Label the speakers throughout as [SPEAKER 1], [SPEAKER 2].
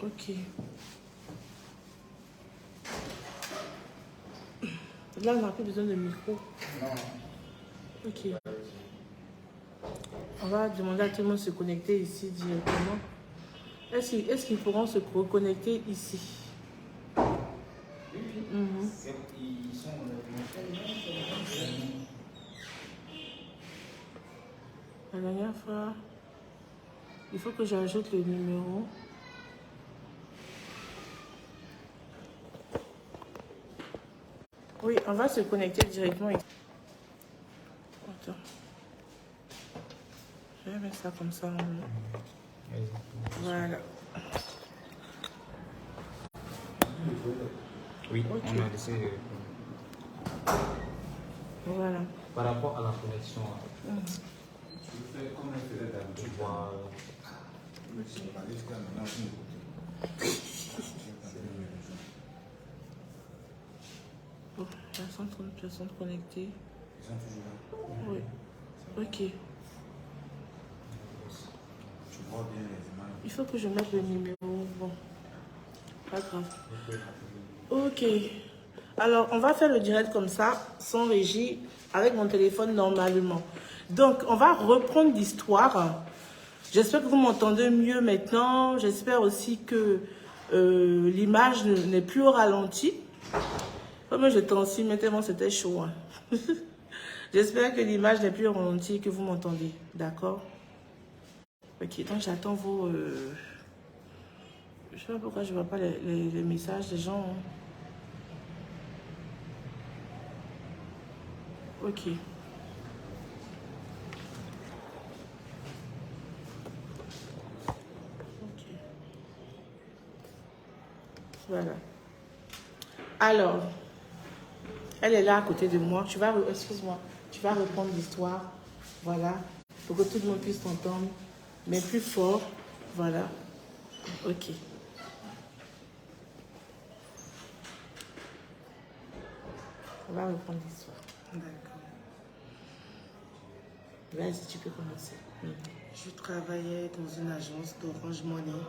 [SPEAKER 1] Ok. Là, on n'a plus besoin de micro.
[SPEAKER 2] Non.
[SPEAKER 1] Ok. On va demander à tout le monde de se connecter ici directement. Est-ce qu'ils pourront se reconnecter ici?
[SPEAKER 2] Ils sont
[SPEAKER 1] La dernière fois, il faut que j'ajoute le numéro. Oui, on va se connecter directement. Attends. Je vais mettre ça comme ça. Voilà.
[SPEAKER 2] Oui,
[SPEAKER 1] Ok.
[SPEAKER 2] on a laissé.
[SPEAKER 1] Voilà.
[SPEAKER 2] Par rapport à la connexion,
[SPEAKER 3] Comme elle faisait d'habitude.
[SPEAKER 2] tu vois.
[SPEAKER 1] Bon, il y a 130 personnes connectées.
[SPEAKER 3] Ils sont toujours là.
[SPEAKER 1] Oui. Ok.
[SPEAKER 3] Tu vois bien les images.
[SPEAKER 1] Il faut que je mette le numéro. Bon, pas grave. Ok. Alors, on va faire le direct comme ça, sans régie, avec mon téléphone normalement. Donc, on va reprendre l'histoire. J'espère que vous m'entendez mieux maintenant. J'espère aussi que l'image n'est plus au ralenti. Comme je transmets, mais tellement c'était chaud. Hein. J'espère que l'image n'est plus au ralenti et que vous m'entendez. D'accord? Ok, donc j'attends vos... Je ne sais pas pourquoi je ne vois pas les messages des gens. Hein. Ok. Ok. Voilà. Alors, elle est là à côté de moi. Excuse-moi, tu vas reprendre l'histoire. Voilà. Pour que tout le monde puisse t'entendre. Mais plus fort. Voilà. Ok. On va reprendre l'histoire.
[SPEAKER 4] D'accord.
[SPEAKER 1] Vas-y, tu peux commencer.
[SPEAKER 4] Je travaillais dans une agence d'Orange Money.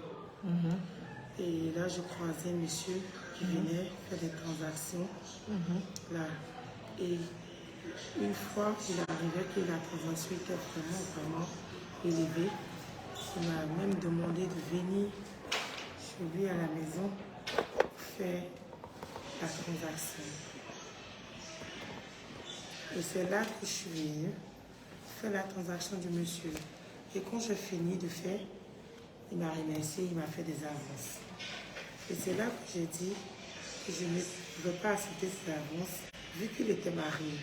[SPEAKER 4] Et là, je croisais un monsieur qui venait faire des transactions. Là. Et une fois qu'il arrivait que la transaction était vraiment élevée, il m'a même demandé de venir chez lui à la maison faire la transaction. Et c'est là que je suis venue faire la transaction du monsieur. Et quand j'ai fini de faire, il m'a remercié, il m'a fait des avances. Et c'est là que j'ai dit que je ne pouvais pas accepter ces avances vu qu'il était marié.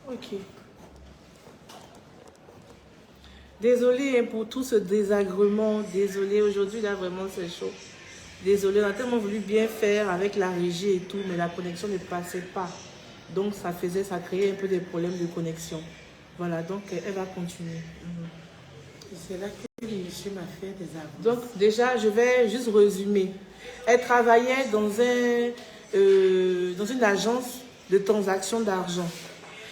[SPEAKER 1] Ok. Désolée pour tout ce désagrément. Désolée, aujourd'hui là vraiment c'est chaud. Désolée, on a tellement voulu bien faire avec la régie et tout, mais la connexion ne passait pas. Donc ça créait un peu des problèmes de connexion. Voilà, donc elle va continuer.
[SPEAKER 4] Et c'est là que le monsieur m'a fait des avances.
[SPEAKER 1] Donc déjà, je vais juste résumer. Elle travaillait dans une agence de transaction d'argent.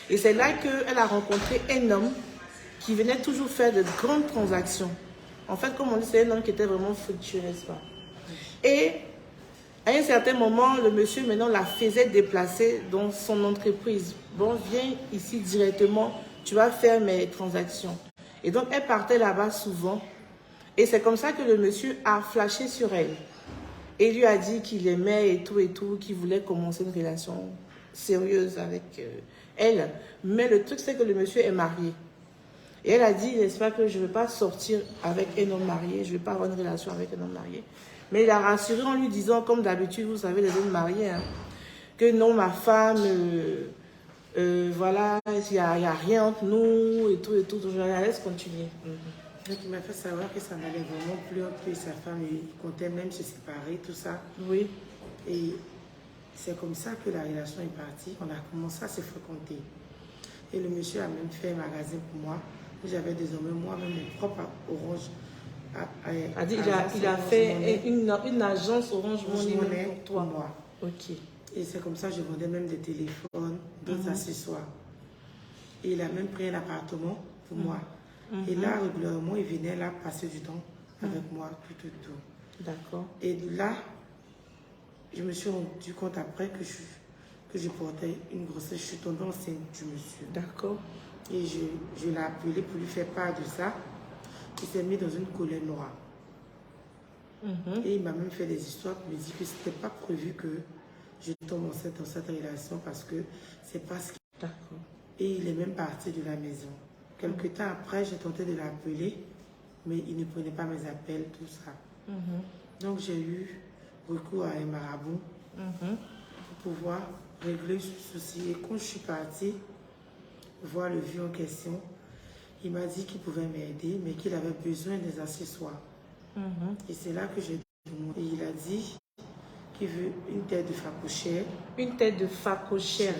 [SPEAKER 1] Et c'est là qu'elle a rencontré un homme qui venait toujours faire de grandes transactions. En fait, comme on dit, c'est un homme qui était vraiment fructueux, n'est-ce pas? Et à un certain moment, le monsieur maintenant la faisait déplacer dans son entreprise. Bon, viens ici directement, tu vas faire mes transactions. Et donc, elle partait là-bas souvent. Et c'est comme ça que le monsieur a flashé sur elle. Et lui a dit qu'il aimait et tout, qu'il voulait commencer une relation sérieuse avec elle. Mais le truc, c'est que le monsieur est marié. Et elle a dit, n'est-ce pas, que je ne veux pas sortir avec un homme marié, je ne veux pas avoir une relation avec un homme marié. Mais il a rassuré en lui disant, comme d'habitude, vous savez, les hommes mariés, hein, que non, ma femme, voilà, il n'y a rien entre nous, et tout. Je la laisse continuer.
[SPEAKER 4] Donc il m'a fait savoir que ça n'allait vraiment plus entre lui et sa femme. Il comptait même se séparer, tout ça.
[SPEAKER 1] Oui.
[SPEAKER 4] Et c'est comme ça que la relation est partie. On a commencé à se fréquenter. Et le monsieur a même fait un magasin pour moi. J'avais désormais moi-même mes propres Orange.
[SPEAKER 1] Il a fait une agence Orange Money pour toi.
[SPEAKER 4] Moi.
[SPEAKER 1] Ok.
[SPEAKER 4] Et c'est comme ça que je vendais même des téléphones, d'autres accessoires. Et il a même pris un appartement pour moi. Et là, régulièrement, il venait là passer du temps avec moi, tout.
[SPEAKER 1] D'accord.
[SPEAKER 4] Et là, je me suis rendu compte après que je portais une grossesse. Je suis tombée enceinte du monsieur.
[SPEAKER 1] D'accord.
[SPEAKER 4] Et je l'ai appelé pour lui faire part de ça. Il s'est mis dans une colère noire. Et il m'a même fait des histoires pour me dire que ce n'était pas prévu que je tombe enceinte dans cette relation parce que c'est pas ce qu'il...
[SPEAKER 1] D'accord.
[SPEAKER 4] Et il est même parti de la maison. Quelque temps après, j'ai tenté de l'appeler, mais il ne prenait pas mes appels, tout ça. Donc j'ai eu recours à un marabout pour pouvoir régler ce souci. Et quand je suis partie voir le vieux en question, il m'a dit qu'il pouvait m'aider, mais qu'il avait besoin des accessoires. Et c'est là que j'ai demandé. Et il a dit qu'il veut une tête de phacochère.
[SPEAKER 1] Une tête de phacochère.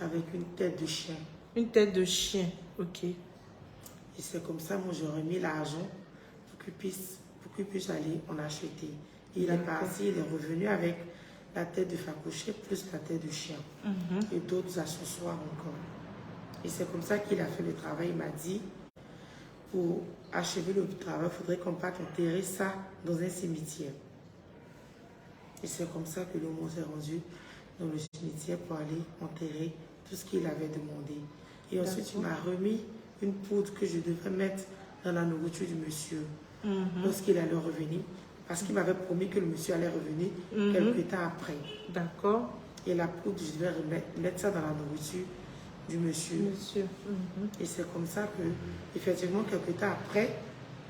[SPEAKER 4] Avec une tête de chien.
[SPEAKER 1] Une tête de chien, ok.
[SPEAKER 4] Et c'est comme ça, moi, j'ai remis l'argent pour qu'il puisse aller en acheter. Et il est parti, il est revenu avec la tête de phacochère plus la tête de chien. Et d'autres accessoires encore. Et c'est comme ça qu'il a fait le travail. Il m'a dit, pour achever le travail, il faudrait qu'on parte enterrer ça dans un cimetière. Et c'est comme ça que le mot s'est rendu dans le cimetière pour aller enterrer tout ce qu'il avait demandé. Et ensuite, il m'a remis une poudre que je devais mettre dans la nourriture du monsieur lorsqu'il allait revenir. Parce qu'il m'avait promis que le monsieur allait revenir quelques temps après.
[SPEAKER 1] D'accord.
[SPEAKER 4] Et la poudre, je devais mettre ça dans la nourriture du monsieur. Et c'est comme ça que, effectivement, quelques temps après,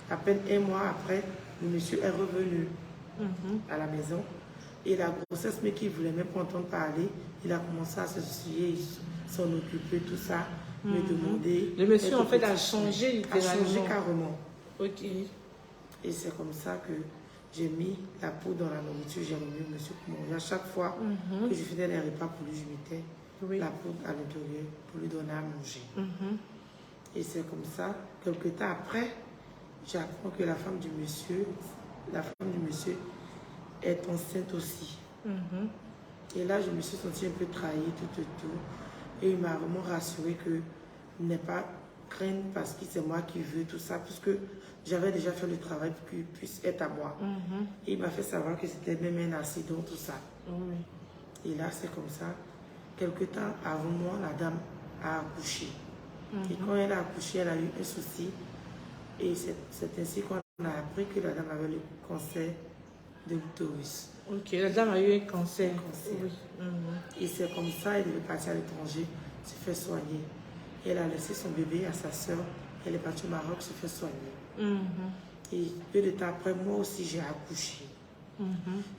[SPEAKER 4] à peine un mois après, le monsieur est revenu à la maison. Et la grossesse, mais qu'il ne voulait même pas entendre parler, il a commencé à se soucier, s'en occuper, tout ça, me demander.
[SPEAKER 1] Le monsieur, en fait, a changé littéralement.
[SPEAKER 4] A changé carrément.
[SPEAKER 1] Ok.
[SPEAKER 4] Et c'est comme ça que j'ai mis la poudre dans la nourriture, j'ai remis au monsieur pour manger. À chaque fois que je faisais les repas pour lui, je mettais la poudre à l'intérieur pour lui donner à manger. Et c'est comme ça, quelques temps après, j'apprends que la femme du monsieur est enceinte aussi. Et là, je me suis sentie un peu trahie, tout. Et il m'a vraiment rassuré que n'est pas craindre parce que c'est moi qui veux tout ça, puisque j'avais déjà fait le travail pour qu'il puisse être à moi. Et il m'a fait savoir que c'était même un accident, tout ça. Et là, c'est comme ça. Quelque temps avant moi, la dame a accouché. Et quand elle a accouché, elle a eu un souci. Et c'est ainsi qu'on a appris que la dame avait le cancer de l'utérus.
[SPEAKER 1] Ok, la dame a eu un cancer.
[SPEAKER 4] Oui. Et c'est comme ça, elle devait partir à l'étranger, se faire soigner. Et elle a laissé son bébé à sa soeur. Elle est partie au Maroc se faire soigner. Et peu de temps après, moi aussi, j'ai accouché.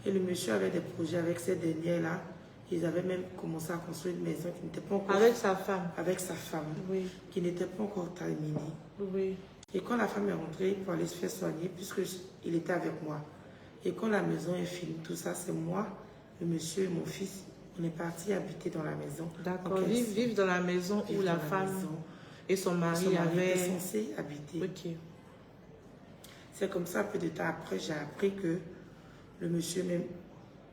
[SPEAKER 4] Et le monsieur avait des projets avec ces dernières-là. Ils avaient même commencé à construire une maison qui n'était pas encore...
[SPEAKER 1] Avec sa femme.
[SPEAKER 4] Avec sa femme, qui n'était pas encore terminée. Et quand la femme est rentrée pour aller se faire soigner, puisqu'il était avec moi, et quand la maison est finie, tout ça, c'est moi, le monsieur et mon fils, on est partis habiter dans la maison.
[SPEAKER 1] D'accord, vivre dans la maison où la femme et son mari avaient...
[SPEAKER 4] étaient censés habiter.
[SPEAKER 1] Ok.
[SPEAKER 4] C'est comme ça, peu de temps après, j'ai appris que le monsieur même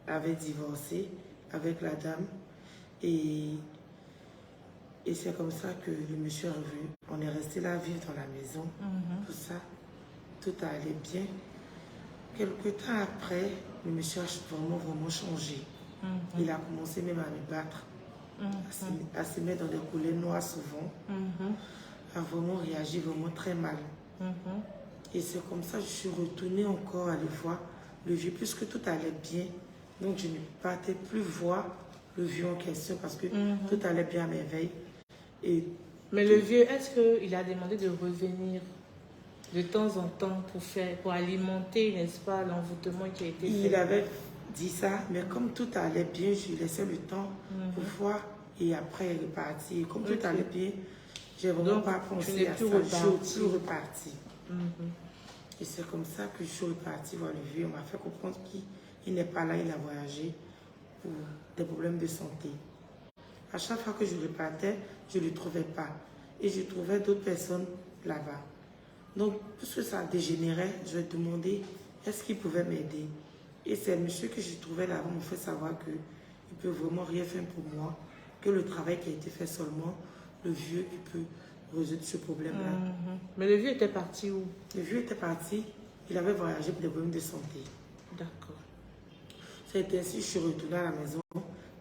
[SPEAKER 4] avait divorcé avec la dame. Et c'est comme ça que le monsieur est revenu. On est resté là, vivre dans la maison, tout ça. Tout allait bien. Quelque temps après, le monsieur a vraiment changé. Il a commencé même à me battre, à se mettre dans des coulées noires souvent, à vraiment réagir vraiment très mal. Et c'est comme ça que je suis retournée encore aller voir le vieux, puisque tout allait bien. Donc je ne partais plus voir le vieux en question parce que tout allait bien à merveille.
[SPEAKER 1] Mais le vieux, est-ce qu'il a demandé de revenir de temps en temps pour alimenter, n'est-ce pas, l'envoûtement qui a été fait?
[SPEAKER 4] Il avait dit ça, mais comme tout allait bien, je lui laissais le temps pour voir et après il est reparti. Et comme tout allait bien, j'ai vraiment pas pensé à ça. Je suis reparti. Et c'est comme ça que je suis reparti voir le vieux. On m'a fait comprendre qu'il n'est pas là, il a voyagé pour des problèmes de santé. À chaque fois que je repartais, je ne le trouvais pas. Et je trouvais d'autres personnes là-bas. Donc, puisque ça dégénérait, je lui ai demandé est-ce qu'il pouvait m'aider. Et c'est le monsieur que je trouvais là-bas m'a fait savoir qu'il ne peut vraiment rien faire pour moi, que le travail qui a été fait seulement le vieux qui peut résoudre ce problème-là.
[SPEAKER 1] Mais le vieux était parti où?
[SPEAKER 4] Le vieux était parti, il avait voyagé pour des problèmes de santé.
[SPEAKER 1] D'accord.
[SPEAKER 4] Ça a été ainsi, je suis retournée à la maison.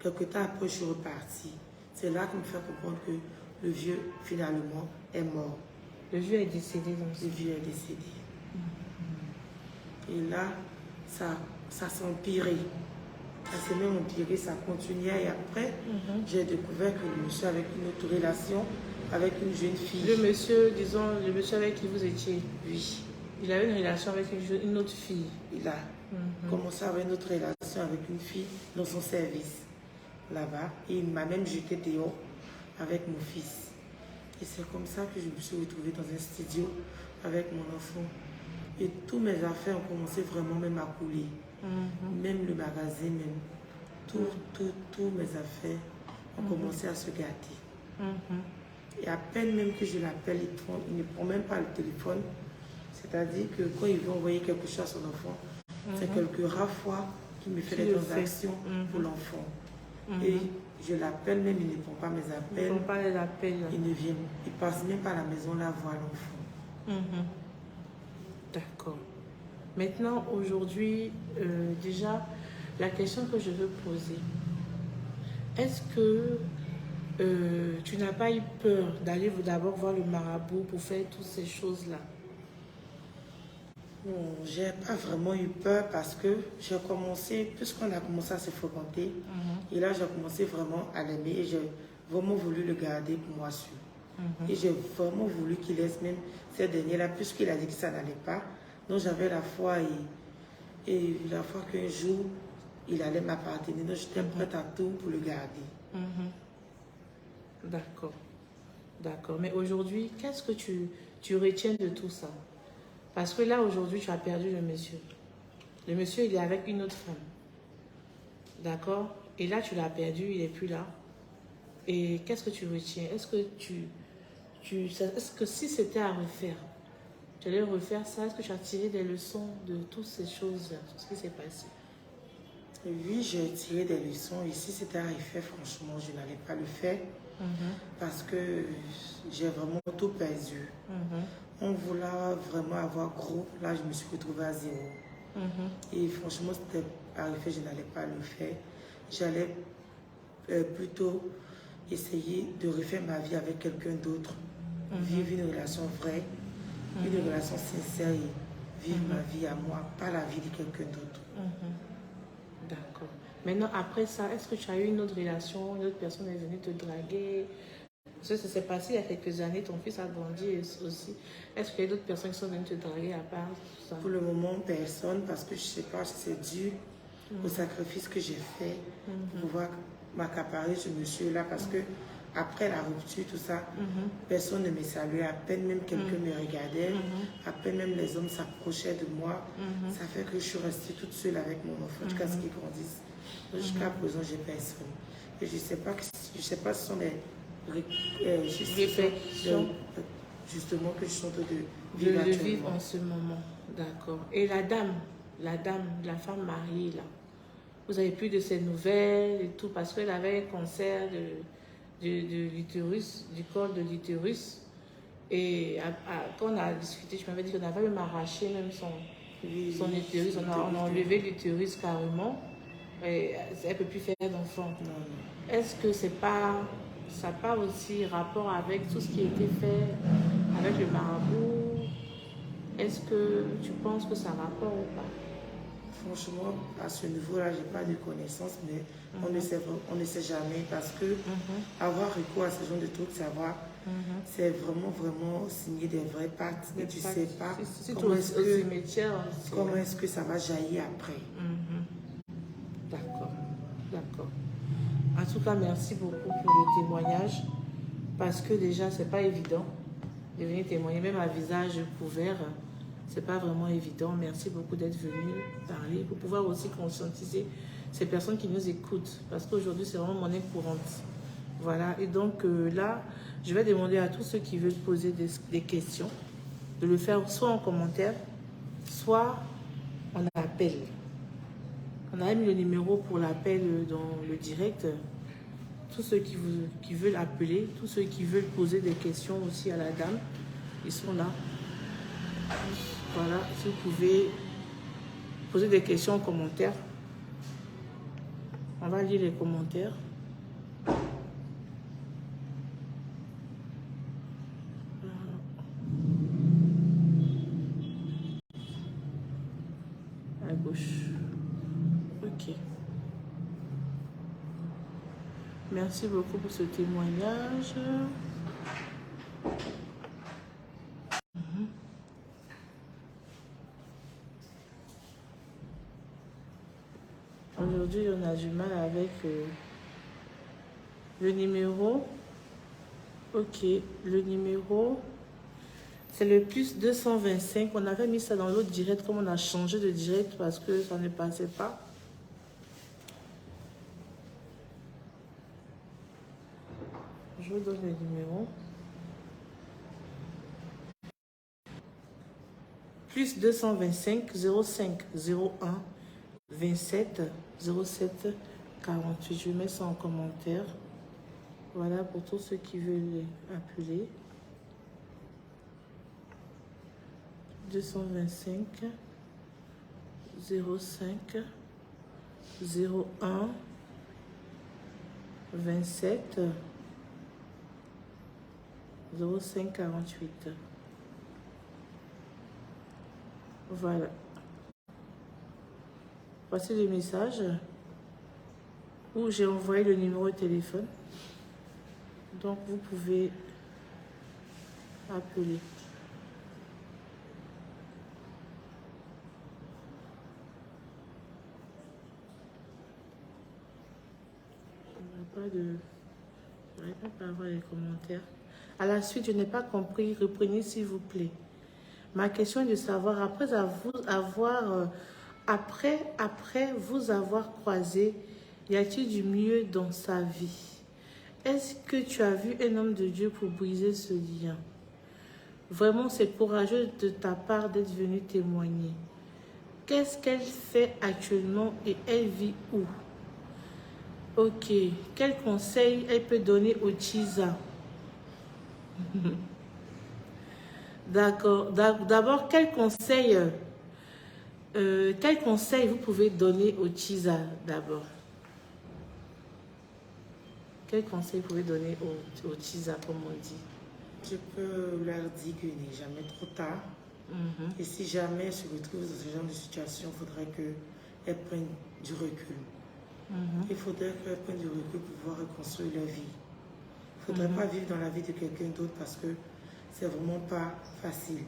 [SPEAKER 4] Quelque temps après, je suis repartie. C'est là qu'on me fait comprendre que le vieux, finalement, est mort.
[SPEAKER 1] Le vieux est décédé donc.
[SPEAKER 4] Le vieux est décédé. Et là, ça s'est empiré. Ça s'est même empiré, ça continuait. Et après, j'ai découvert que le monsieur avait une autre relation avec une jeune fille.
[SPEAKER 1] Le monsieur, disons, le monsieur avec qui vous étiez,
[SPEAKER 4] Oui.
[SPEAKER 1] il avait une relation avec une autre fille.
[SPEAKER 4] Il a commencé à avoir une autre relation avec une fille dans son service, là-bas. Et il m'a même jeté dehors avec mon fils. Et c'est comme ça que je me suis retrouvée dans un studio avec mon enfant. Et tous mes affaires ont commencé vraiment même à couler. Même le magasin, même. Tous mes affaires ont commencé à se gâter. Et à peine même que je l'appelle, il ne prend même pas le téléphone. C'est-à-dire que quand il veut envoyer quelque chose à son enfant, c'est quelques rares fois qu'il me fait des transactions pour l'enfant. Et je l'appelle, même il ne prend pas mes appels.
[SPEAKER 1] Il ne prend pas les appels.
[SPEAKER 4] Il ne vient, il passe même pas à la maison là voir l'enfant.
[SPEAKER 1] D'accord. Maintenant, aujourd'hui, déjà, la question que je veux poser, est-ce que tu n'as pas eu peur d'aller d'abord voir le marabout pour faire toutes ces choses-là?
[SPEAKER 4] Non, j'ai pas vraiment eu peur parce que j'ai commencé, puisqu'on a commencé à se fréquenter, et là j'ai commencé vraiment à l'aimer et j'ai vraiment voulu le garder pour moi sûr. Et j'ai vraiment voulu qu'il laisse même ces derniers-là, puisqu'il a dit que ça n'allait pas. Donc j'avais la foi et la foi qu'un jour il allait m'appartenir. Donc j'étais prête à tout pour le garder.
[SPEAKER 1] D'accord. D'accord. Mais aujourd'hui, qu'est-ce que tu retiens de tout ça? Parce que là, aujourd'hui, tu as perdu le monsieur. Le monsieur, il est avec une autre femme. D'accord? Et là, tu l'as perdu, il n'est plus là. Et qu'est-ce que tu retiens? Est-ce que si c'était à refaire, tu allais refaire ça? Est-ce que tu as tiré des leçons de toutes ces choses-là, tout ce qui s'est passé?
[SPEAKER 4] Oui, j'ai tiré des leçons. Et si c'était à refaire, franchement, je n'allais pas le faire. Parce que j'ai vraiment tout perdu. On voulait vraiment avoir gros. Là, je me suis retrouvée à zéro. Et franchement, c'était à refaire, je n'allais pas le faire. J'allais plutôt essayer de refaire ma vie avec quelqu'un d'autre. Vivre une relation vraie, une relation sincère et vivre ma vie à moi, pas la vie de quelqu'un d'autre.
[SPEAKER 1] D'accord. Maintenant, après ça, est-ce que tu as eu une autre relation, une autre personne est venue te draguer? Parce que ça s'est passé il y a quelques années, ton fils a grandi aussi. Est-ce qu'il y a d'autres personnes qui sont venues te draguer à part tout ça?
[SPEAKER 4] Pour le moment, personne, parce que je ne sais pas si c'est dû au sacrifice que j'ai fait pour pouvoir m'accaparer ce monsieur-là, parce que après la rupture, tout ça, personne ne me saluait, à peine même quelqu'un me regardait, à peine même les hommes s'approchaient de moi. Ça fait que je suis restée toute seule avec mon enfant jusqu'à ce qu'il grandisse. Jusqu'à présent, j'ai personne. Et je ne sais pas si ce sont des justement que je suis en train de vivre
[SPEAKER 1] de vivre en ce moment. D'accord. Et la femme mariée là, vous avez plus de ses nouvelles et tout, parce qu'elle avait un cancer de l'utérus, du col de l'utérus. Et quand on a discuté, je m'avais dit qu'on avait même arraché même son utérus. On a enlevé l'utérus carrément. Et elle ne peut plus faire d'enfant. Est-ce que ça n'a pas aussi rapport avec tout ce qui a été fait avec le marabout? Est-ce que tu penses que ça a rapport ou pas?
[SPEAKER 4] Franchement, à ce niveau-là, je n'ai pas de connaissances, mais on ne sait jamais, parce que avoir recours à ce genre de trucs, savoir, c'est vraiment signer des vraies pattes. Et tu ne sais pas comment est-ce que ça va jaillir après.
[SPEAKER 1] D'accord, d'accord. En tout cas, merci beaucoup pour le témoignage, parce que déjà, c'est pas évident de venir témoigner, même à visage couvert, c'est pas vraiment évident. Merci beaucoup d'être venu parler, pour pouvoir aussi conscientiser ces personnes qui nous écoutent, parce qu'aujourd'hui, c'est vraiment monnaie courante. Voilà, et donc là, je vais demander à tous ceux qui veulent poser des questions, de le faire soit en commentaire, soit en appel. On a mis le numéro pour l'appel dans le direct. tous ceux qui veulent appeler, tous ceux qui veulent poser des questions aussi à la dame, ils sont là. Voilà, si vous pouvez poser des questions en commentaire. On va lire les commentaires. À gauche. Ok. Merci beaucoup pour ce témoignage. Aujourd'hui, on a du mal avec le numéro. Ok, le numéro, c'est le plus 225. On avait mis ça dans l'autre direct, comme on a changé de direct parce que ça ne passait pas. Je vous donne le numéro. Plus 225 05 01 27 07 48. Je mets ça en commentaire. Voilà pour tous ceux qui veulent appeler. 225 05 01 27 05 48. Voilà. Voici le message où j'ai envoyé le numéro de téléphone. Donc, vous pouvez appeler. Je n'arrive pas à voir les commentaires. À la suite, je n'ai pas compris. Reprenez, s'il vous plaît. Ma question est de savoir, après vous avoir croisé, y a-t-il du mieux dans sa vie? Est-ce que tu as vu un homme de Dieu pour briser ce lien? Vraiment, c'est courageux de ta part d'être venu témoigner. Qu'est-ce qu'elle fait actuellement et elle vit où? Ok. Quel conseil elle peut donner au Tisa? D'accord. D'abord, quel conseil vous pouvez donner au Tisa d'abord? Quel conseil vous pouvez donner au Tisa, comme on dit?
[SPEAKER 4] Je peux leur dire qu'il n'est jamais trop tard. Et si jamais elle se retrouve dans ce genre de situation, il faudrait qu'elle prenne du recul. Il faudrait qu'elle prenne du recul pour pouvoir reconstruire leur vie. Il ne faudrait pas vivre dans la vie de quelqu'un d'autre parce que c'est vraiment pas facile.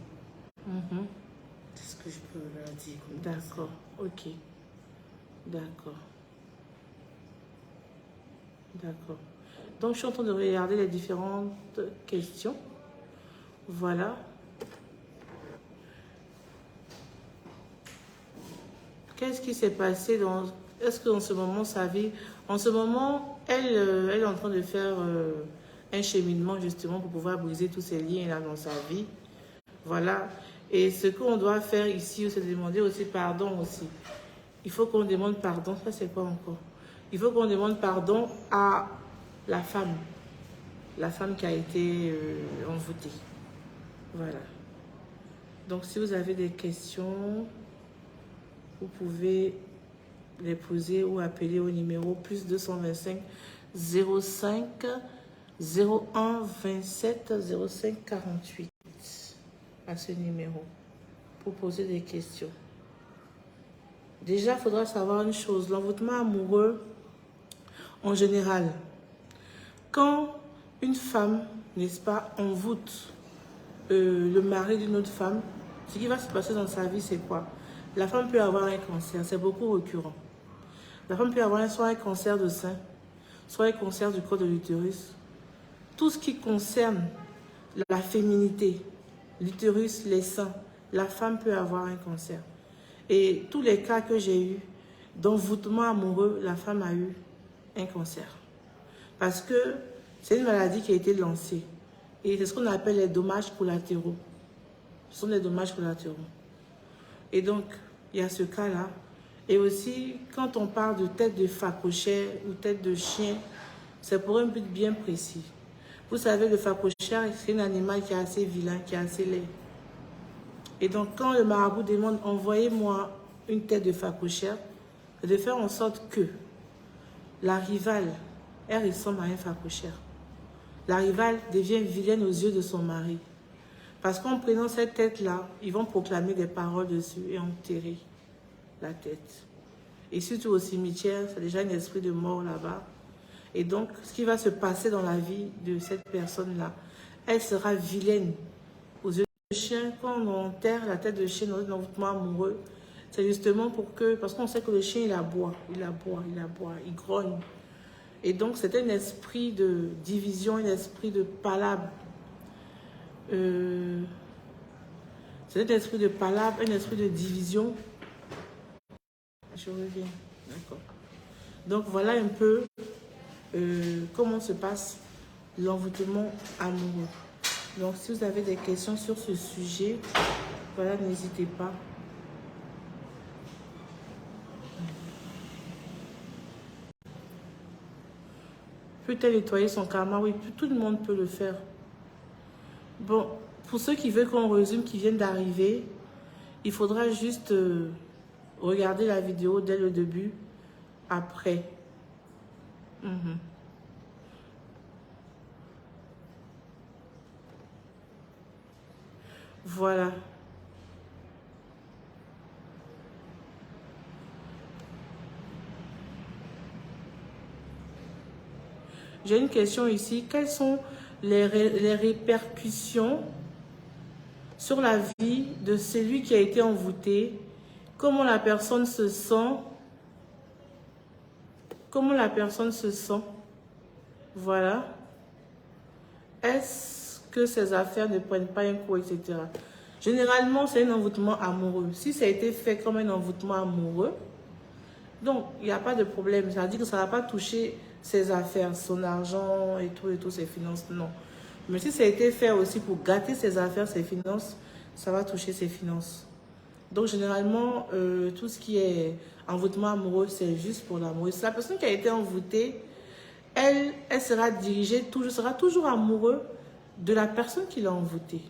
[SPEAKER 4] C'est ce que je peux leur dire.
[SPEAKER 1] D'accord, ok. D'accord. D'accord. Donc, je suis en train de regarder les différentes questions. Voilà. Qu'est-ce qui s'est passé dans... Est-ce qu'en ce moment, sa vie... En ce moment, elle est en train de faire un cheminement, justement, pour pouvoir briser tous ces liens-là dans sa vie. Voilà. Et ce qu'on doit faire ici, c'est demander aussi pardon aussi. Il faut qu'on demande pardon. Ça, c'est quoi encore? Il faut qu'on demande pardon à la femme qui a été envoûtée. Voilà. Donc, si vous avez des questions, vous pouvez les poser ou appeler au numéro plus 225 05 01 27 05 48 à ce numéro pour poser des questions. Déjà, il faudra savoir une chose. L'envoûtement amoureux, en général, quand une femme, n'est-ce pas, envoûte le mari d'une autre femme, ce qui va se passer dans sa vie, c'est quoi? La femme peut avoir un cancer, c'est beaucoup récurrent. La femme peut avoir soit un cancer de sein, soit un cancer du col de l'utérus. Tout ce qui concerne la féminité, l'utérus, les seins, la femme peut avoir un cancer. Et tous les cas que j'ai eus d'envoûtement amoureux, la femme a eu un cancer. Parce que c'est une maladie qui a été lancée. Et c'est ce qu'on appelle les dommages collatéraux. Ce sont des dommages collatéraux. Et donc, il y a ce cas-là. Et aussi, quand on parle de tête de phacochère ou tête de chien, C'est pour un but bien précis. Vous savez, le phacochère, c'est un animal qui est assez vilain, qui est assez laid. Et donc, quand le marabout demande, envoyez-moi une tête de phacochère, c'est de faire en sorte que la rivale, elle ressemble à un phacochère. La rivale devient vilaine aux yeux de son mari. Parce qu'en prenant cette tête-là, ils vont proclamer des paroles dessus et enterrer la tête. Et surtout au cimetière, c'est déjà un esprit de mort là-bas. Et donc, ce qui va se passer dans la vie de cette personne-là, elle sera vilaine aux yeux du chien. Quand on enterre la tête de chien dans un envoûtement amoureux, c'est justement pour que, parce qu'on sait que le chien, il aboie, il grogne. Et donc, c'est un esprit de division, un esprit de palabre. C'est un esprit de palabre, un esprit de division. Je reviens, d'accord. Donc, voilà un peu comment se passe l'envoûtement amoureux. Donc, si vous avez des questions sur ce sujet, voilà, n'hésitez pas. Peut-elle nettoyer son karma? Oui, tout le monde peut le faire. Bon, pour ceux qui veulent qu'on résume, qui viennent d'arriver, il faudra juste regarder la vidéo dès le début, après. Voilà. J'ai une question ici. Quelles sont les répercussions sur la vie de celui qui a été envoûté? Comment la personne se sent? Comment la personne se sent? Voilà. Est-ce que ses affaires ne prennent pas un coup, etc. Généralement, c'est un envoûtement amoureux. Si ça a été fait comme un envoûtement amoureux, donc il n'y a pas de problème. Ça veut dire que ça ne va pas toucher ses affaires, son argent et tout, ses finances, non. Mais si ça a été fait aussi pour gâter ses affaires, ses finances, ça va toucher ses finances. Donc généralement, tout ce qui est envoûtement amoureux, c'est juste pour l'amour. Et la personne qui a été envoûtée, elle sera dirigée, sera toujours amoureux de la personne qui l'a envoûtée.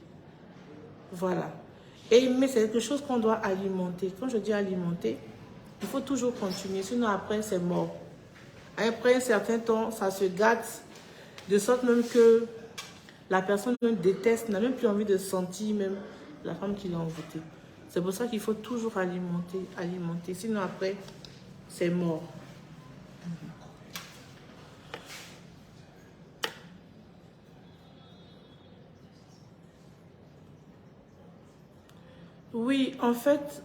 [SPEAKER 1] Voilà. Mais c'est quelque chose qu'on doit alimenter. Quand je dis alimenter, il faut toujours continuer, sinon après c'est mort. Après un certain temps, ça se gâte, de sorte même que la personne même déteste, n'a même plus envie de sentir même la femme qui l'a envoûtée. C'est pour ça qu'il faut toujours alimenter, sinon après c'est mort. Oui, en fait,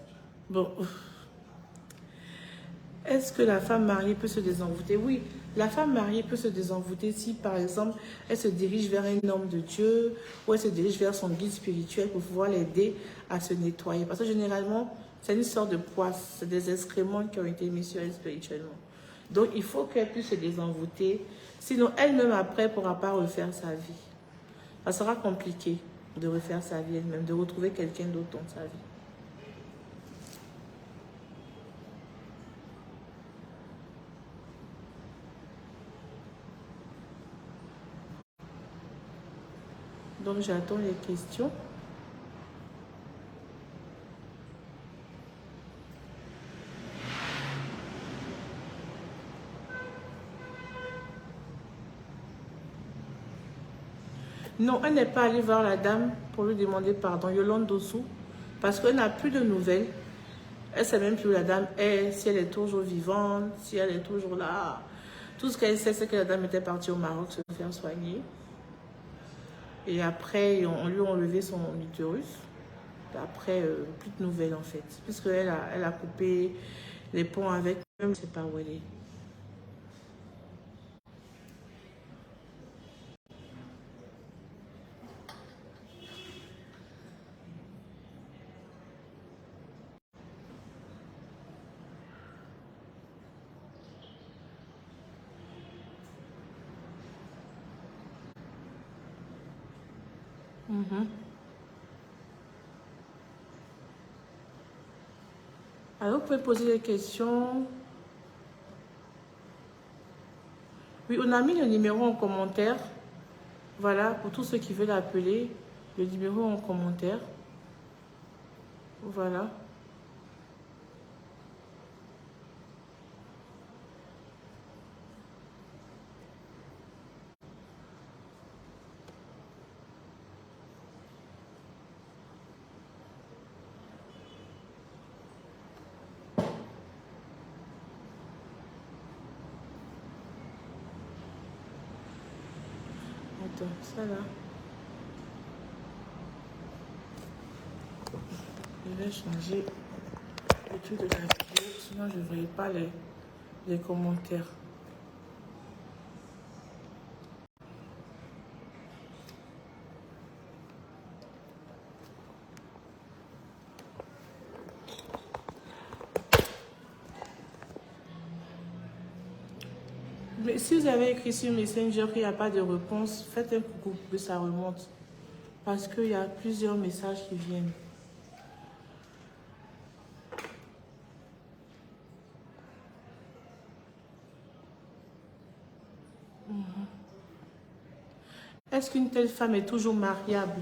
[SPEAKER 1] bon, est-ce que la femme mariée peut se désenvoûter? Oui, la femme mariée peut se désenvoûter si, par exemple, elle se dirige vers un homme de Dieu ou elle se dirige vers son guide spirituel pour pouvoir l'aider à se nettoyer. Parce que généralement, c'est une sorte de poisse, c'est des excréments qui ont été mis sur elle spirituellement. Donc, il faut qu'elle puisse se désenvoûter. Sinon, elle-même, après, ne pourra pas refaire sa vie. Ça sera compliqué de refaire sa vie elle-même, de retrouver quelqu'un d'autre dans sa vie. Donc, j'attends les questions. Non, elle n'est pas allée voir la dame pour lui demander pardon, Yolande Dossou, parce qu'elle n'a plus de nouvelles. Elle ne sait même plus où la dame est, si elle est toujours vivante, si elle est toujours là. Tout ce qu'elle sait, c'est que la dame était partie au Maroc se faire soigner. Et après, on lui a enlevé son utérus. Et après, plus de nouvelles en fait. Puisqu'elle a coupé les ponts avec, même je ne sais pas où elle est. Alors, vous pouvez poser des questions. Oui, on a mis le numéro en commentaire. Voilà, pour tous ceux qui veulent appeler, le numéro en commentaire. Voilà. Attends, ça là. Je vais changer le truc de la vidéo, sinon je ne verrai pas les commentaires. Mais si vous avez écrit sur Messenger qu'il n'y a pas de réponse, faites un coucou pour que ça remonte. Parce qu'il y a plusieurs messages qui viennent. Est-ce qu'une telle femme est toujours mariable?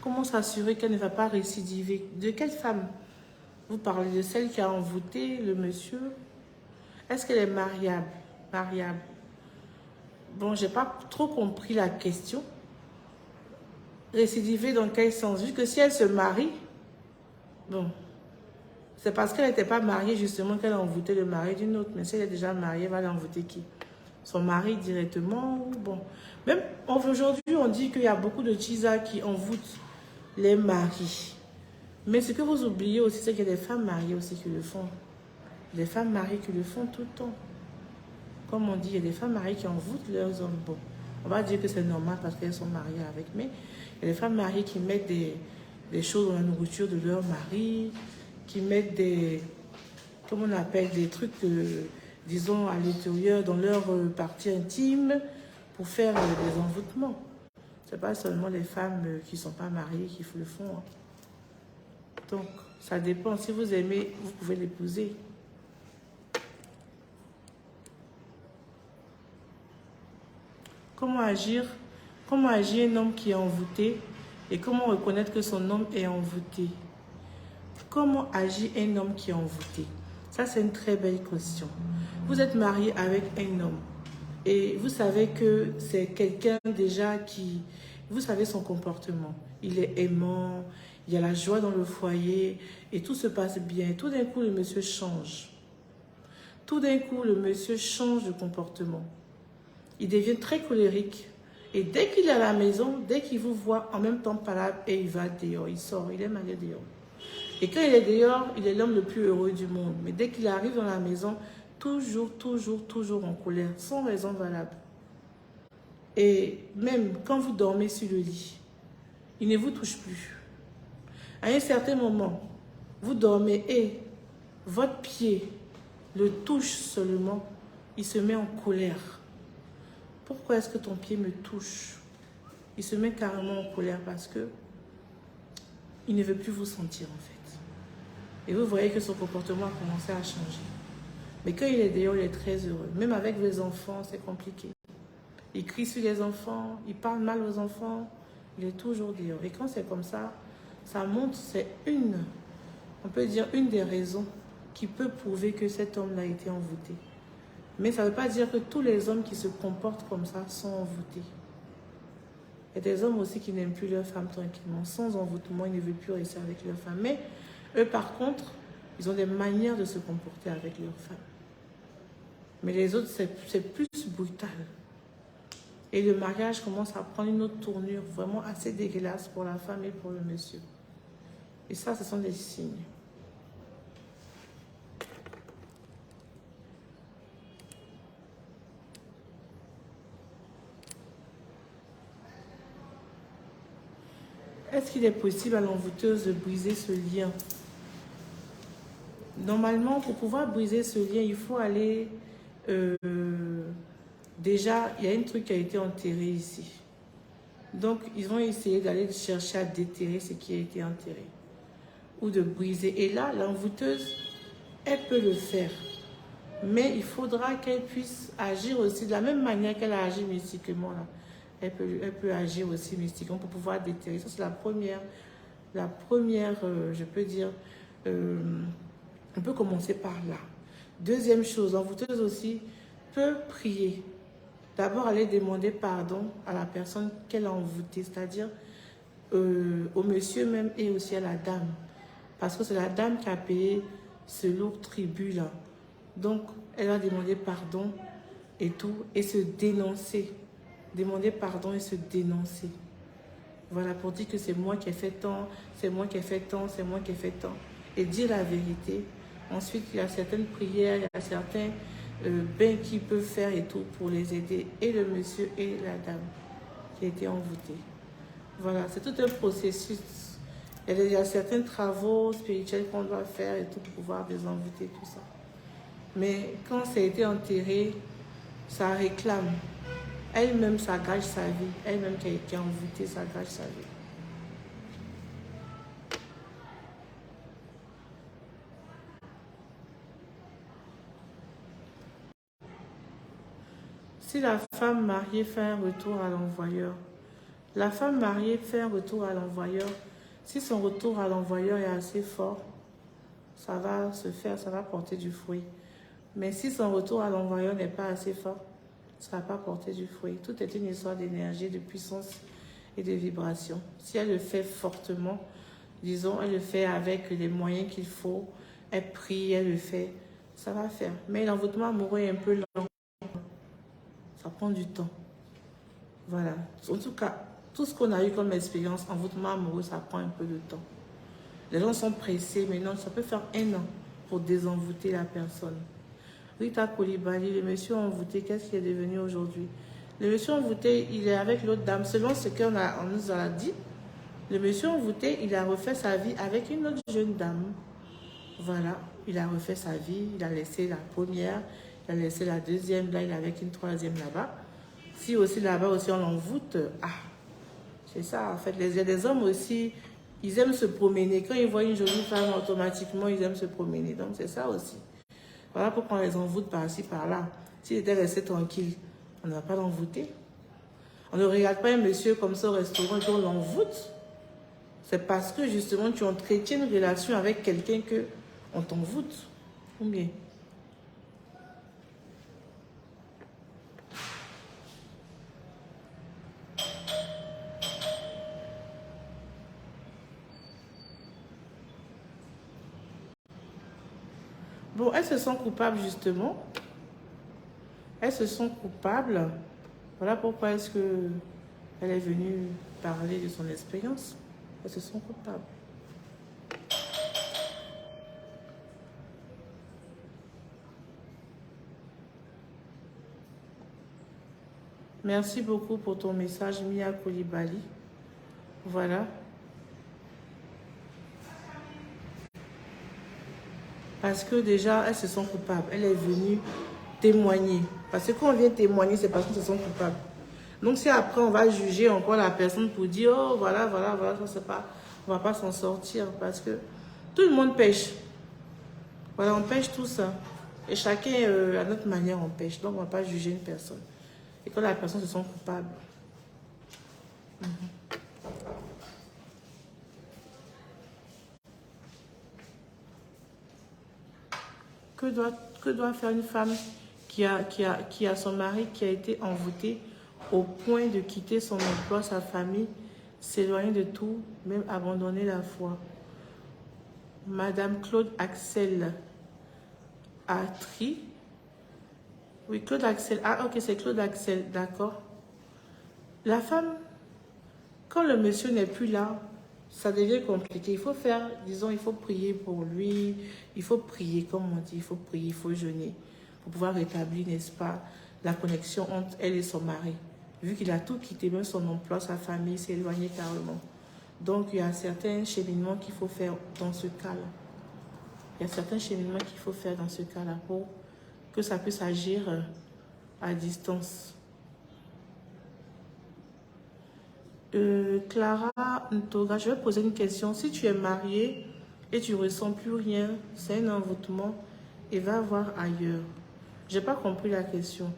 [SPEAKER 1] Comment s'assurer qu'elle ne va pas récidiver? De quelle femme? Vous parlez de celle qui a envoûté le monsieur? Est-ce qu'elle est mariable? Mariable. Bon, j'ai pas trop compris la question. Récidiver dans quel sens? Vu que si elle se marie, bon, c'est parce qu'elle n'était pas mariée justement qu'elle a envoûté le mari d'une autre. Mais si elle est déjà mariée, elle va l'envoûter qui? Son mari directement ou bon. Même aujourd'hui, on dit qu'il y a beaucoup de tchisa qui envoûtent les maris. Mais ce que vous oubliez aussi, c'est qu'il y a des femmes mariées aussi qui le font. Des femmes mariées qui le font tout le temps. Comme on dit, il y a des femmes mariées qui envoûtent leurs hommes. Bon, on va dire que c'est normal parce qu'elles sont mariées avec. Mais il y a des femmes mariées qui mettent des choses dans la nourriture de leur mari, qui mettent des, comment on appelle, des trucs, disons, à l'intérieur, dans leur partie intime, pour faire des envoûtements. Ce n'est pas seulement les femmes qui ne sont pas mariées qui le font. Hein. Donc, ça dépend. Si vous aimez, vous pouvez l'épouser. Comment agir un homme qui est envoûté et comment reconnaître que son homme est envoûté? Comment agit un homme qui est envoûté? Ça, c'est une très belle question. Vous êtes marié avec un homme et vous savez que c'est quelqu'un déjà qui... Vous savez son comportement. Il est aimant, il y a la joie dans le foyer et tout se passe bien. Tout d'un coup, le monsieur change. Tout d'un coup, le monsieur change de comportement. Il devient très colérique. Et dès qu'il est à la maison, dès qu'il vous voit, en même temps parler, et il va dehors, il sort, il aime aller dehors. Et quand il est dehors, il est l'homme le plus heureux du monde. Mais dès qu'il arrive dans la maison, toujours en colère, sans raison valable. Et même quand vous dormez sur le lit, il ne vous touche plus. À un certain moment, vous dormez et votre pied le touche seulement, il se met en colère. Pourquoi est-ce que ton pied me touche? Il se met carrément en colère parce que il ne veut plus vous sentir en fait. Et vous voyez que son comportement a commencé à changer. Mais quand il est dehors, il est très heureux. Même avec les enfants, c'est compliqué. Il crie sur les enfants, il parle mal aux enfants, il est toujours dehors. Et quand c'est comme ça montre, c'est on peut dire une des raisons qui peut prouver que cet homme-là a été envoûté. Mais ça ne veut pas dire que tous les hommes qui se comportent comme ça sont envoûtés. Il y a des hommes aussi qui n'aiment plus leur femme tranquillement. Sans envoûtement, ils ne veulent plus rester avec leur femme. Mais eux, par contre, ils ont des manières de se comporter avec leur femme. Mais les autres, c'est plus brutal. Et le mariage commence à prendre une autre tournure vraiment assez dégueulasse pour la femme et pour le monsieur. Et ça, ce sont des signes. Est-ce qu'il est possible à l'envoûteuse de briser ce lien? Normalement, pour pouvoir briser ce lien, il faut aller... déjà, il y a un truc qui a été enterré ici. Donc, ils vont essayer d'aller chercher à déterrer ce qui a été enterré. Ou de briser. Et là, l'envoûteuse, elle peut le faire. Mais il faudra qu'elle puisse agir aussi de la même manière qu'elle a agi mystiquement. Là. Elle peut agir aussi mystiquement pour pouvoir déterrer. Ça, c'est la première je peux dire, on peut commencer par là. Deuxième chose, l'envoûteuse aussi peut prier. D'abord, aller demander pardon à la personne qu'elle a envoûtée, c'est-à-dire au monsieur même et aussi à la dame. Parce que c'est la dame qui a payé ce lourd tribut là. Donc, elle va demander pardon et tout, et se dénoncer. Demander pardon et se dénoncer. Voilà, pour dire que c'est moi qui ai fait tant, c'est moi qui ai fait tant, c'est moi qui ai fait tant. Et dire la vérité. Ensuite, il y a certaines prières, il y a certains bains qu'ils peuvent faire et tout pour les aider. Et le monsieur et la dame qui a été envoûté. Voilà, c'est tout un processus. Il y a certains travaux spirituels qu'on doit faire et tout pour pouvoir désenvoûter tout ça. Mais quand ça a été enterré, ça réclame. Elle-même, ça gâche sa vie. Elle-même qui a été envoûtée, ça gâche sa vie. Si la femme mariée fait un retour à l'envoyeur, la femme mariée fait un retour à l'envoyeur, si son retour à l'envoyeur est assez fort, ça va se faire, ça va porter du fruit. Mais si son retour à l'envoyeur n'est pas assez fort, ça ne va pas porter du fruit. Tout est une histoire d'énergie, de puissance et de vibration. Si elle le fait fortement, disons, elle le fait avec les moyens qu'il faut, elle prie, elle le fait, ça va faire. Mais l'envoûtement amoureux est un peu lent. Ça prend du temps. Voilà. En tout cas, tout ce qu'on a eu comme expérience, envoûtement amoureux, ça prend un peu de temps. Les gens sont pressés, mais non, ça peut faire 1 an pour désenvoûter la personne. Rita Coulibaly, le monsieur envoûté, qu'est-ce qu'il est devenu aujourd'hui? Le monsieur envoûté, il est avec l'autre dame. Selon ce qu'on nous a dit, le monsieur envoûté, il a refait sa vie avec une autre jeune dame. Voilà, il a refait sa vie, il a laissé la première, il a laissé la deuxième, là il est avec une troisième là-bas. Si aussi là-bas aussi on l'envoûte, c'est ça en fait. Il y a des hommes aussi, ils aiment se promener. Quand ils voient une jolie femme, automatiquement ils aiment se promener. Donc c'est ça aussi. Voilà pourquoi on les envoûte par-ci, par-là. S'il était resté tranquille, on ne va pas l'envoûter. On ne regarde pas un monsieur comme ça au restaurant et on l'envoûte. C'est parce que justement tu entretiens une relation avec quelqu'un que on t'envoûte. Ou bien. Bon, elles se sont coupables justement. Elles se sont coupables. Voilà pourquoi est-ce que elle est venue parler de son expérience. Elles se sont coupables. Merci beaucoup pour ton message, Mia Coulibaly. Voilà. Parce que déjà, elles se sont coupables. Elle est venue témoigner. Parce que quand on vient témoigner, c'est parce qu'elles se sont coupables. Donc si après, on va juger encore la personne pour dire, oh, voilà, ça c'est pas, on va pas s'en sortir. Parce que tout le monde pêche. Voilà, on pêche tout ça. Et chacun, à notre manière, on pêche. Donc, on ne va pas juger une personne. Et quand la personne se sent coupable. Que doit faire une femme qui a son mari qui a été envoûté au point de quitter son emploi, sa famille, s'éloigner de tout, même abandonner la foi? Madame Claude Axel Atri. Oui, Claude Axel. Ah, ok, c'est Claude Axel, d'accord. La femme, quand le monsieur n'est plus là, ça devient compliqué. Il faut faire, disons, il faut prier pour lui. Il faut prier, comme on dit, il faut prier, il faut jeûner pour pouvoir rétablir, n'est-ce pas, la connexion entre elle et son mari. Vu qu'il a tout quitté, même son emploi, sa famille, s'est éloigné carrément. Donc, il y a certains cheminements qu'il faut faire dans ce cas-là. Il y a certains cheminements qu'il faut faire dans ce cas-là pour que ça puisse agir à distance. Clara Ntoga, je vais poser une question. Si tu es mariée et tu ne ressens plus rien, c'est un envoûtement et va voir ailleurs. J'ai pas compris la question.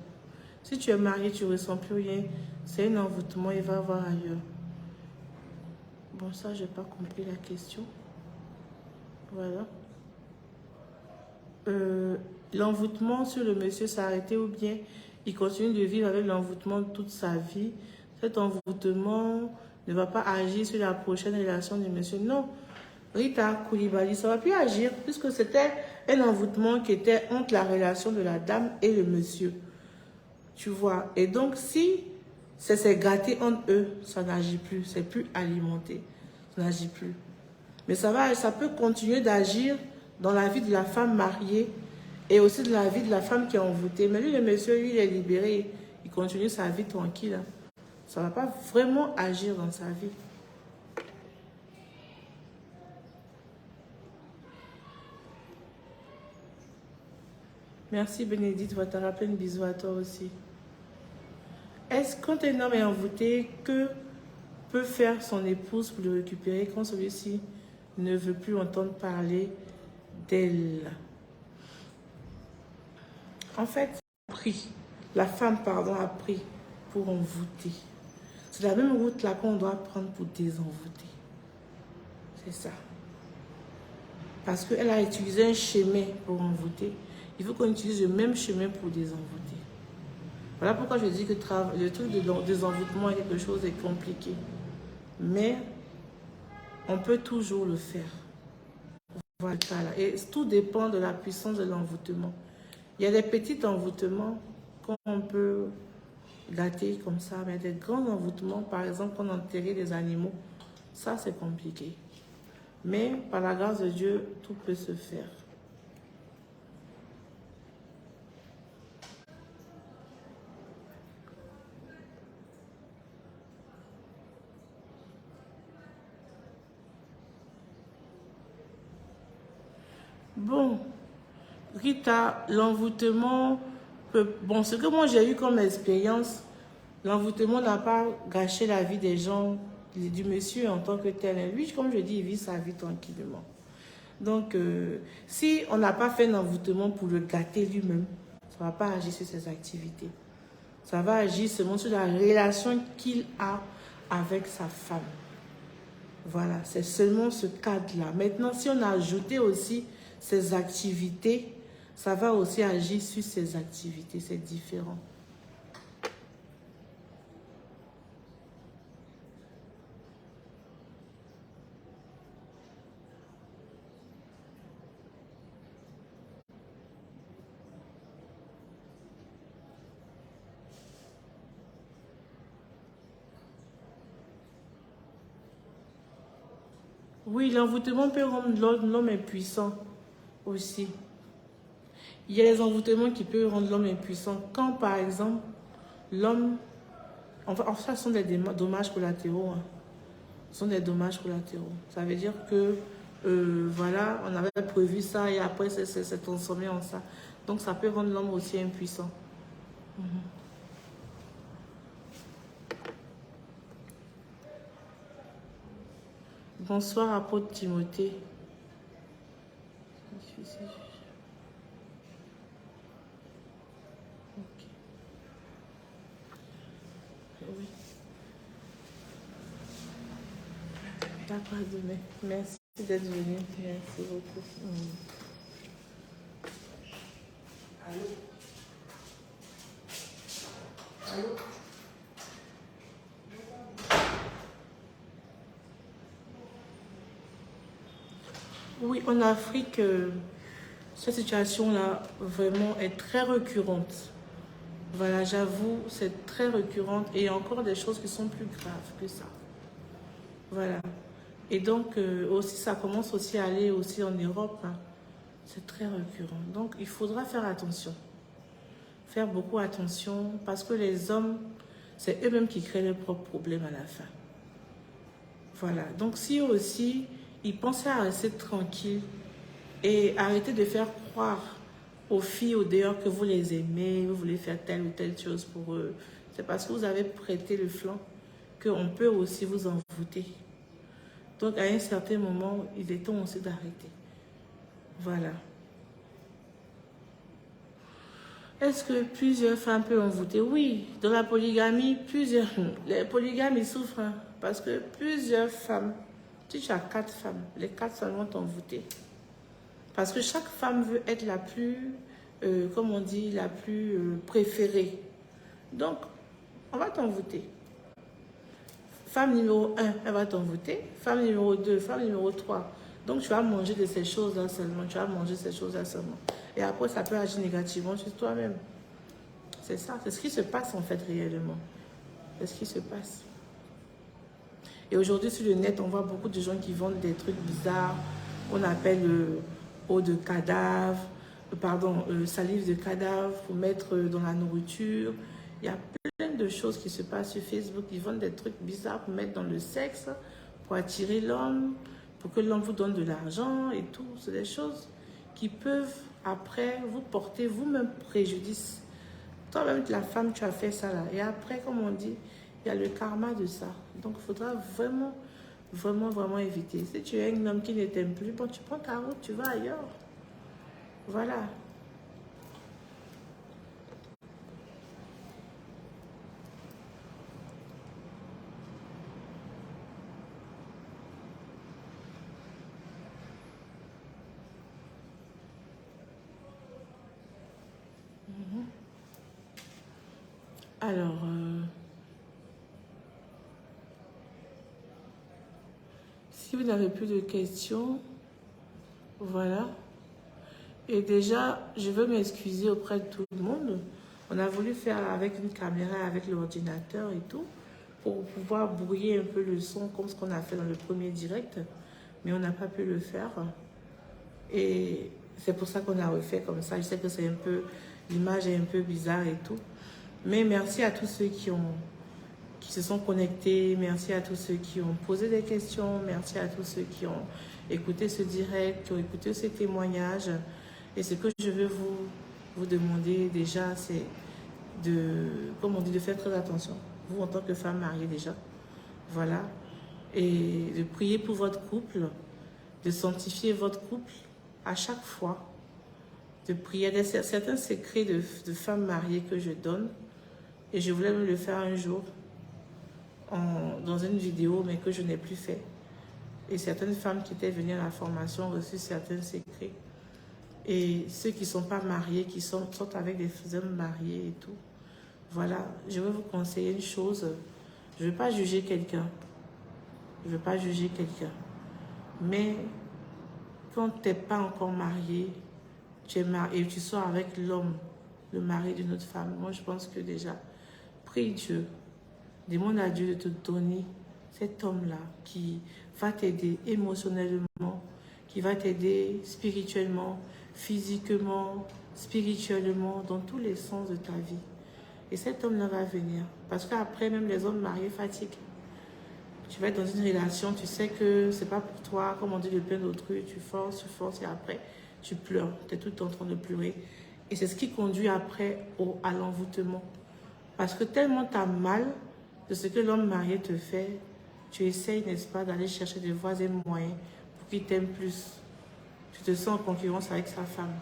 [SPEAKER 1] Si tu es marié, tu ne ressens plus rien, c'est un envoûtement, il va voir ailleurs. Bon, ça, j'ai pas compris la question. Voilà. L'envoûtement sur le monsieur s'est arrêté ou bien il continue de vivre avec l'envoûtement toute sa vie. Cet envoûtement ne va pas agir sur la prochaine relation du monsieur. Non. Rita Koulibaly, ça va plus agir puisque c'était un envoûtement qui était entre la relation de la dame et le monsieur. Tu vois. Et donc, si ça s'est gâté entre eux, ça n'agit plus. C'est plus alimenté. Ça n'agit plus. Mais ça peut continuer d'agir dans la vie de la femme mariée et aussi de la vie de la femme qui est envoûtée. Mais lui, le monsieur, lui, il est libéré. Il continue sa vie tranquille. Ça ne va pas vraiment agir dans sa vie. Merci Bénédicte, va te rappeler une bisou à toi aussi. Est-ce que quand un homme est envoûté, que peut faire son épouse pour le récupérer quand celui-ci ne veut plus entendre parler d'elle? En fait, la femme, a pris pour envoûter. C'est la même route là qu'on doit prendre pour désenvoûter. C'est ça. Parce qu'elle a utilisé un chemin pour envoûter. Il faut qu'on utilise le même chemin pour désenvoûter. Voilà pourquoi je dis que le truc de désenvoûtement est quelque chose de compliqué. Mais on peut toujours le faire. Voilà. Et tout dépend de la puissance de l'envoûtement. Il y a des petits envoûtements qu'on peut gâter comme ça, mais des grands envoûtements, par exemple, qu'on enterrait des animaux, ça c'est compliqué. Mais par la grâce de Dieu, tout peut se faire. Bon, Rita, l'envoûtement, bon, ce que moi j'ai eu comme expérience, l'envoûtement n'a pas gâché la vie des gens, du monsieur en tant que tel. Lui, comme je dis, il vit sa vie tranquillement. Donc, si on n'a pas fait un envoûtement pour le gâter lui-même, ça ne va pas agir sur ses activités. Ça va agir seulement sur la relation qu'il a avec sa femme. Voilà, c'est seulement ce cadre-là. Maintenant, si on a ajouté aussi ses activités, ça va aussi agir sur ses activités. C'est différent. Oui, l'envoûtement peut rendre l'homme impuissant aussi. Il y a les envoûtements qui peuvent rendre l'homme impuissant. Quand, par exemple, l'homme... Enfin, ce sont des dommages collatéraux. Hein. Ce sont des dommages collatéraux. Ça veut dire que, voilà, on avait prévu ça et après, c'est transformé en ça. Donc, ça peut rendre l'homme aussi impuissant. Bonsoir, apôtre Timothée. Ok. Oui. D'accord, demain. Merci d'être venu. Merci beaucoup.
[SPEAKER 4] Allô? Allô?
[SPEAKER 1] Oui, en Afrique, cette situation-là, vraiment, est très récurrente. Voilà, j'avoue, c'est très récurrente et il y a encore des choses qui sont plus graves que ça. Voilà. Et donc, aussi, ça commence aussi à aller aussi en Europe. Hein. C'est très récurrent. Donc, il faudra faire attention. Faire beaucoup attention parce que les hommes, c'est eux-mêmes qui créent leurs propres problèmes à la fin. Voilà. Donc, si eux aussi, ils pensaient à rester tranquilles et arrêter de faire croire aux filles au dehors que vous les aimez, vous voulez faire telle ou telle chose pour eux. C'est parce que vous avez prêté le flanc qu'on peut aussi vous envoûter. Donc, à un certain moment, il est temps aussi d'arrêter. Voilà. Est-ce que plusieurs femmes peuvent envoûter? Oui, dans la polygamie, les polygames, ils souffrent. Hein, parce que plusieurs femmes, si tu as 4 femmes, les 4 femmes vont t'envoûter. Parce que chaque femme veut être la plus, comme on dit, la plus préférée. Donc, on va t'envoûter. Femme numéro 1, elle va t'envoûter. Femme numéro 2, femme numéro 3. Donc, tu vas manger de ces choses-là seulement. Tu vas manger ces choses-là seulement. Et après, ça peut agir négativement sur toi-même. C'est ça. C'est ce qui se passe, en fait, réellement. C'est ce qui se passe. Et aujourd'hui, sur le net, on voit beaucoup de gens qui vendent des trucs bizarres. On appelle eau de cadavre, salive de cadavre pour mettre dans la nourriture. Il y a plein de choses qui se passent sur Facebook. Ils vendent des trucs bizarres pour mettre dans le sexe, pour attirer l'homme, pour que l'homme vous donne de l'argent et tout. C'est des choses qui peuvent après vous porter vous-même préjudice. Toi-même, la femme, tu as fait ça là. Et après, comme on dit, il y a le karma de ça. Donc, il faudra vraiment, vraiment, vraiment éviter. Si tu es un homme qui ne t'aime plus, bon, tu prends ta route, tu vas ailleurs. Voilà. Alors, si vous n'avez plus de questions, voilà. Et déjà, je veux m'excuser auprès de tout le monde. On a voulu faire avec une caméra, avec l'ordinateur et tout, pour pouvoir brouiller un peu le son, comme ce qu'on a fait dans le premier direct. Mais on n'a pas pu le faire. Et c'est pour ça qu'on a refait comme ça. Je sais que c'est un peu, l'image est un peu bizarre et tout. Mais merci à tous ceux qui se sont connectés. Merci à tous ceux qui ont posé des questions. Merci à tous ceux qui ont écouté ce direct, qui ont écouté ces témoignages. Et ce que je veux vous demander déjà, c'est comme on dit, de faire très attention. Vous, en tant que femme mariée déjà. Voilà. Et de prier pour votre couple, de sanctifier votre couple à chaque fois. De prier. Il y a certains secrets de femmes mariées que je donne. Et je voulais le faire un jour dans une vidéo, mais que je n'ai plus fait. Et certaines femmes qui étaient venues à la formation ont reçu certains secrets. Et ceux qui ne sont pas mariés, qui sont avec des hommes mariés et tout. Voilà, je veux vous conseiller une chose. Je ne veux pas juger quelqu'un. Je ne veux pas juger quelqu'un. Mais quand tu n'es pas encore marié, tu es marié et tu sors avec l'homme, le mari d'une autre femme, moi je pense que déjà, prie Dieu, demande à Dieu de te donner cet homme-là qui va t'aider émotionnellement, qui va t'aider spirituellement, physiquement, spirituellement, dans tous les sens de ta vie. Et cet homme-là va venir. Parce qu'après, même les hommes mariés fatiguent. Tu vas être dans une relation, tu sais que c'est pas pour toi, comme on dit, le pain d'autrui, tu forces, et après, tu pleures. Tu es tout le temps en train de pleurer. Et c'est ce qui conduit après à l'envoûtement. Parce que tellement tu as mal de ce que l'homme marié te fait, tu essayes, n'est-ce pas, d'aller chercher des voies et moyens pour qu'il t'aime plus. Tu te sens en concurrence avec sa femme.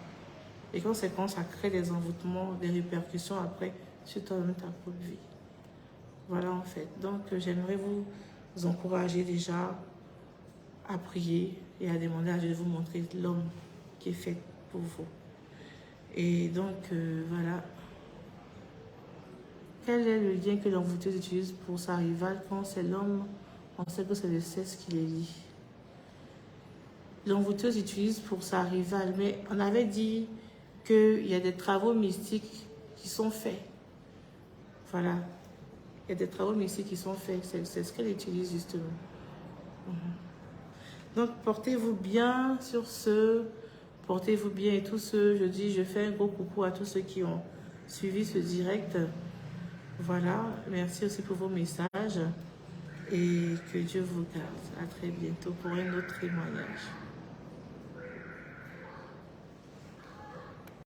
[SPEAKER 1] Et conséquence, ça crée des envoûtements, des répercussions après sur toi-même, ta propre vie. Voilà en fait. Donc j'aimerais vous encourager déjà à prier et à demander à Dieu de vous montrer l'homme qui est fait pour vous. Et donc voilà. Quel est le lien que l'envoûteuse utilise pour sa rivale quand c'est l'homme? On sait que c'est le sexe qui les lie. L'envoûteuse utilise pour sa rivale, mais on avait dit qu'il y a des travaux mystiques qui sont faits. Voilà. Il y a des travaux mystiques qui sont faits. C'est ce qu'elle utilise justement. Donc portez-vous bien sur ce. Portez-vous bien et tous ceux, je fais un gros coucou à tous ceux qui ont suivi ce direct. Voilà, merci aussi pour vos messages et que Dieu vous garde. À très bientôt pour un autre témoignage.